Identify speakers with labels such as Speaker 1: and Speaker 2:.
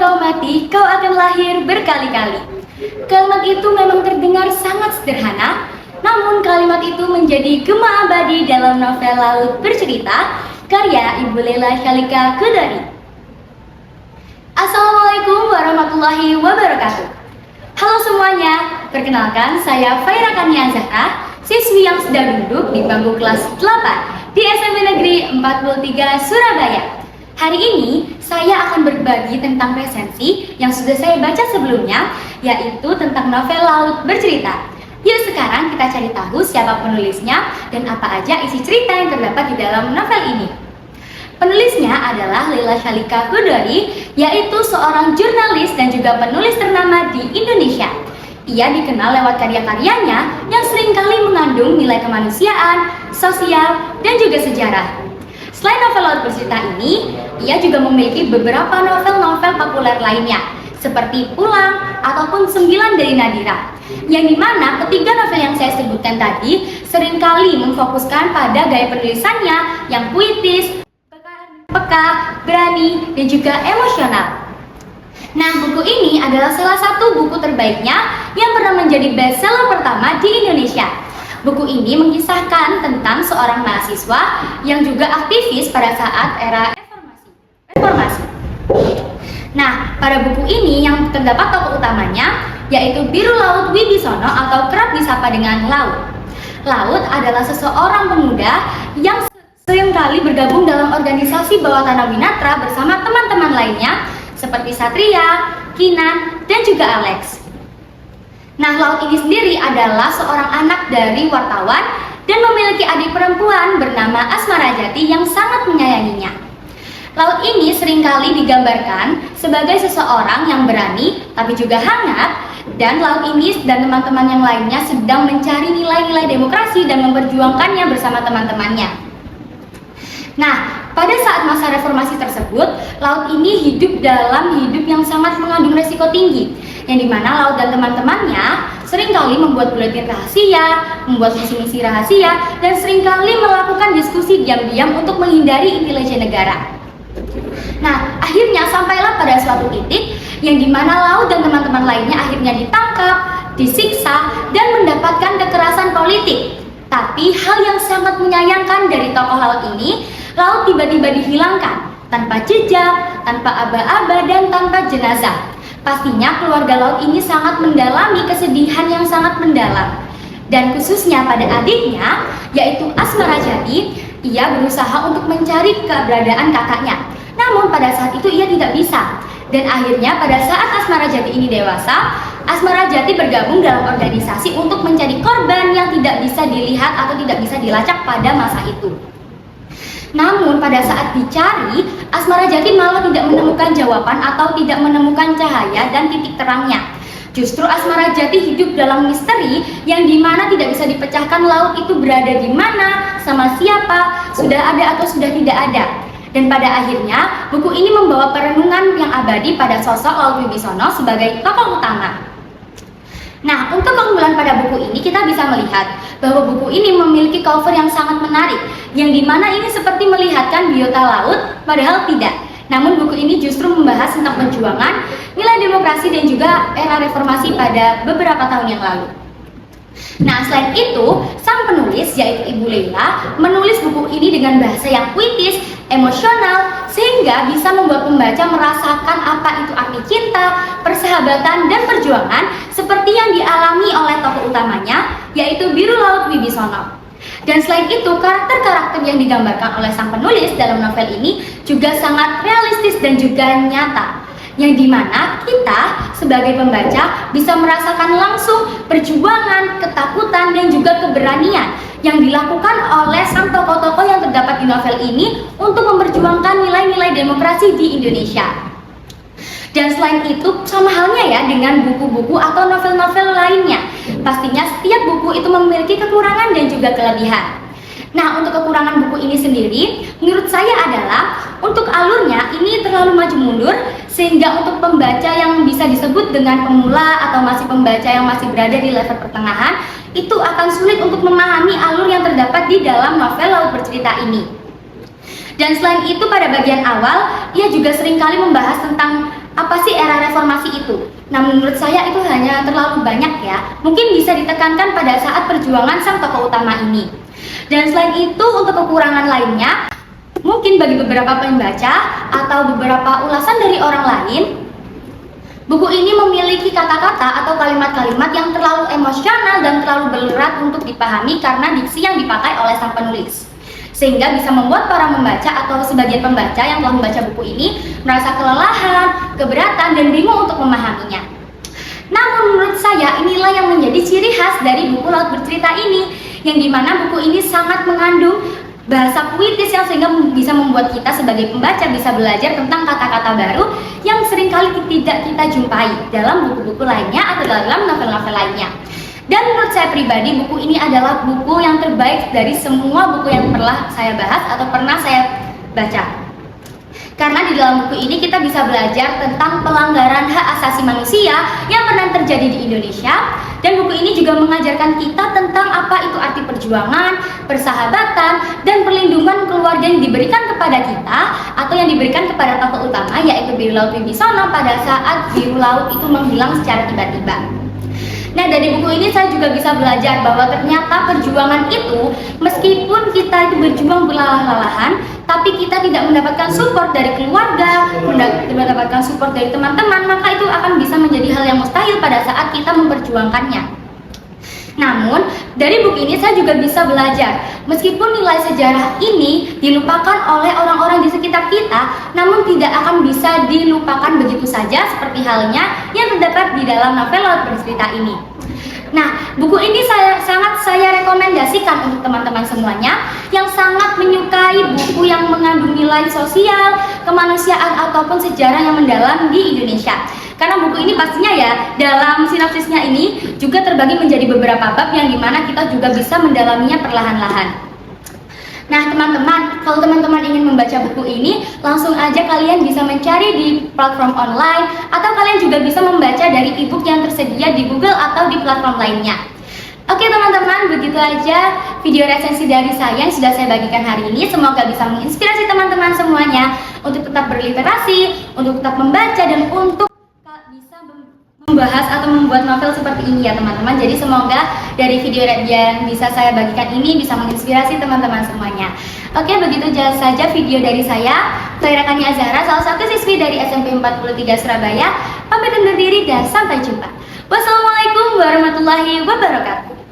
Speaker 1: kau mati, kau akan lahir berkali-kali. Kalimat itu memang terdengar sangat sederhana, namun kalimat itu menjadi gema abadi dalam novel Laut Bercerita karya Ibu Leila Shalika Qudari. Assalamualaikum warahmatullahi wabarakatuh. Halo semuanya, perkenalkan saya Faira Kania Zahra, siswi yang sedang duduk di bangku kelas 8 di SMP Negeri 43 Surabaya. Hari ini saya akan berbagi tentang resensi yang sudah saya baca sebelumnya, yaitu tentang novel Laut Bercerita. Yuk sekarang kita cari tahu siapa penulisnya dan apa aja isi cerita yang terdapat di dalam novel ini. Penulisnya adalah Leila Shalika Qudari, yaitu seorang jurnalis dan juga penulis ternama di Indonesia. Ia dikenal lewat karya-karyanya yang seringkali mengandung nilai kemanusiaan, sosial, dan juga sejarah. Selain novel Laut Bercerita ini, ia juga memiliki beberapa novel-novel populer lainnya, seperti Pulang ataupun 9 dari Nadira, yang dimana ketiga novel yang saya sebutkan tadi seringkali memfokuskan pada gaya penulisannya yang puitis, peka, berani, dan juga emosional. Nah, buku ini adalah salah satu buku terbaiknya yang pernah menjadi bestseller pertama di Indonesia. Buku ini mengisahkan tentang seorang mahasiswa yang juga aktivis pada saat era reformasi. Nah, pada buku ini yang terdapat tokoh utamanya yaitu Biru Laut Wibisono atau kerap disapa dengan Laut. Laut adalah seseorang pemuda yang seringkali bergabung dalam organisasi bawah tanah Winatra bersama teman-teman lainnya seperti Satria, Kinan, dan juga Alex. Nah, Laut ini sendiri adalah seorang anak dari wartawan dan memiliki adik perempuan bernama Asmara Jati yang sangat menyayanginya. Laut ini seringkali digambarkan sebagai seseorang yang berani tapi juga hangat, dan Laut ini dan teman-teman yang lainnya sedang mencari nilai-nilai demokrasi dan memperjuangkannya bersama teman-temannya. Nah, pada saat masa reformasi tersebut, Laut ini hidup dalam hidup yang sangat mengandung resiko tinggi, yang dimana Laut dan teman-temannya seringkali membuat buletin rahasia, membuat misi-misi rahasia, dan seringkali melakukan diskusi diam-diam untuk menghindari intelijen negara. Nah, akhirnya sampailah pada suatu titik yang dimana Laut dan teman-teman lainnya akhirnya ditangkap, disiksa, dan mendapatkan kekerasan politik. Tapi hal yang sangat menyayangkan dari tokoh Laut ini, Laut tiba-tiba dihilangkan tanpa jejak, tanpa aba-aba, dan tanpa jenazah. Pastinya keluarga Laut ini sangat mendalami kesedihan yang sangat mendalam. Dan khususnya pada adiknya, yaitu Asmara Jati, ia berusaha untuk mencari keberadaan kakaknya. Namun pada saat itu ia tidak bisa. Dan akhirnya pada saat Asmara Jati ini dewasa, Asmara Jati bergabung dalam organisasi untuk mencari korban yang tidak bisa dilihat atau tidak bisa dilacak pada masa itu. Namun pada saat dicari, Asmara Jati malah tidak menemukan jawaban atau tidak menemukan cahaya dan titik terangnya. Justru Asmara Jati hidup dalam misteri yang dimana tidak bisa dipecahkan Laut itu berada di mana, sama siapa, sudah ada atau sudah tidak ada. Dan pada akhirnya, buku ini membawa perenungan yang abadi pada sosok Laut Wibisono sebagai tokoh utama. Nah, untuk keunggulan pada buku ini kita bisa melihat bahwa buku ini memiliki cover yang sangat menarik, yang dimana ini seperti melihatkan biota laut, padahal tidak. Namun buku ini justru membahas tentang perjuangan, nilai demokrasi, dan juga era reformasi pada beberapa tahun yang lalu. Nah, selain itu, sang penulis yaitu Ibu Leila menulis buku ini dengan bahasa yang puitis, emosional, sehingga bisa membuat pembaca merasakan apa itu arti cinta, persahabatan, dan perjuangan seperti yang dialami oleh tokoh utamanya yaitu Biru Laut Wibisono. Dan selain itu, karakter-karakter yang digambarkan oleh sang penulis dalam novel ini juga sangat realistis dan juga nyata, yang dimana kita sebagai pembaca bisa merasakan langsung perjuangan, ketakutan, dan juga keberanian yang dilakukan oleh sang tokoh-tokoh yang terdapat di novel ini untuk memperjuangkan nilai-nilai demokrasi di Indonesia. Dan selain itu, sama halnya ya dengan buku-buku atau novel-novel lainnya, pastinya setiap buku itu memiliki kekurangan dan juga kelebihan. Nah, untuk kekurangan buku ini sendiri, menurut saya adalah untuk alurnya ini terlalu maju mundur, sehingga untuk pembaca yang bisa disebut dengan pemula atau masih pembaca yang masih berada di level pertengahan, itu akan sulit untuk memahami alur yang terdapat di dalam novel Laut Bercerita ini. Dan selain itu, pada bagian awal, ia juga seringkali membahas tentang Apa sih era reformasi itu? Nah, menurut saya itu hanya terlalu banyak ya. Mungkin bisa ditekankan pada saat perjuangan sang tokoh utama ini. Dan selain itu, untuk kekurangan lainnya, mungkin bagi beberapa pembaca atau beberapa ulasan dari orang lain, buku ini memiliki kata-kata atau kalimat-kalimat yang terlalu emosional dan terlalu berat untuk dipahami karena diksi yang dipakai oleh sang penulis. Sehingga bisa membuat para membaca atau sebagian pembaca yang telah membaca buku ini merasa kelelahan, keberatan, dan bingung untuk memahaminya. Namun menurut saya inilah yang menjadi ciri khas dari buku Laut Bercerita ini, yang dimana buku ini sangat mengandung bahasa puitis yang sehingga bisa membuat kita sebagai pembaca bisa belajar tentang kata-kata baru yang seringkali tidak kita jumpai dalam buku-buku lainnya atau dalam novel-novel lainnya. Dan menurut saya pribadi, buku ini adalah buku yang terbaik dari semua buku yang pernah saya bahas atau pernah saya baca. Karena di dalam buku ini kita bisa belajar tentang pelanggaran hak asasi manusia yang pernah terjadi di Indonesia. Dan buku ini juga mengajarkan kita tentang apa itu arti perjuangan, persahabatan, dan perlindungan keluarga yang diberikan kepada kita atau yang diberikan kepada tokoh utama, yaitu Biru Laut Wibisono pada saat biru laut itu menghilang secara tiba-tiba. Nah, dari buku ini saya juga bisa belajar bahwa ternyata perjuangan itu, meskipun kita itu berjuang berlalah-lalahan, tapi kita tidak mendapatkan support dari keluarga, tidak mendapatkan support dari teman-teman, maka itu akan bisa menjadi hal yang mustahil pada saat kita memperjuangkannya. Namun, dari buku ini saya juga bisa belajar, meskipun nilai sejarah ini dilupakan oleh orang-orang di sekitar kita, namun tidak akan bisa dilupakan begitu saja seperti halnya yang terdapat di dalam novel Laut Bercerita ini. Nah, buku ini sangat saya rekomendasikan untuk teman-teman semuanya yang sangat menyukai buku yang mengandung nilai sosial, kemanusiaan, ataupun sejarah yang mendalam di Indonesia. Karena buku ini pastinya ya, dalam sinopsisnya ini juga terbagi menjadi beberapa bab yang dimana kita juga bisa mendalaminya perlahan-lahan. Nah teman-teman, kalau teman-teman ingin membaca buku ini, langsung aja kalian bisa mencari di platform online, atau kalian juga bisa membaca dari e-book yang tersedia di Google atau di platform lainnya. Oke teman-teman, begitu aja video resensi dari saya yang sudah saya bagikan hari ini. Semoga bisa menginspirasi teman-teman semuanya untuk tetap berliterasi, untuk tetap membaca, dan untuk bisa membahas atau membuat novel seperti ini ya teman-teman. Jadi semoga dari video yang bisa saya bagikan ini bisa menginspirasi teman-teman semuanya. Oke, begitu saja video dari saya, Faira Kania Zahra, salah satu siswi dari SMP 43 Surabaya. Pamit undur diri dan sampai jumpa. Wassalamualaikum warahmatullahi wabarakatuh.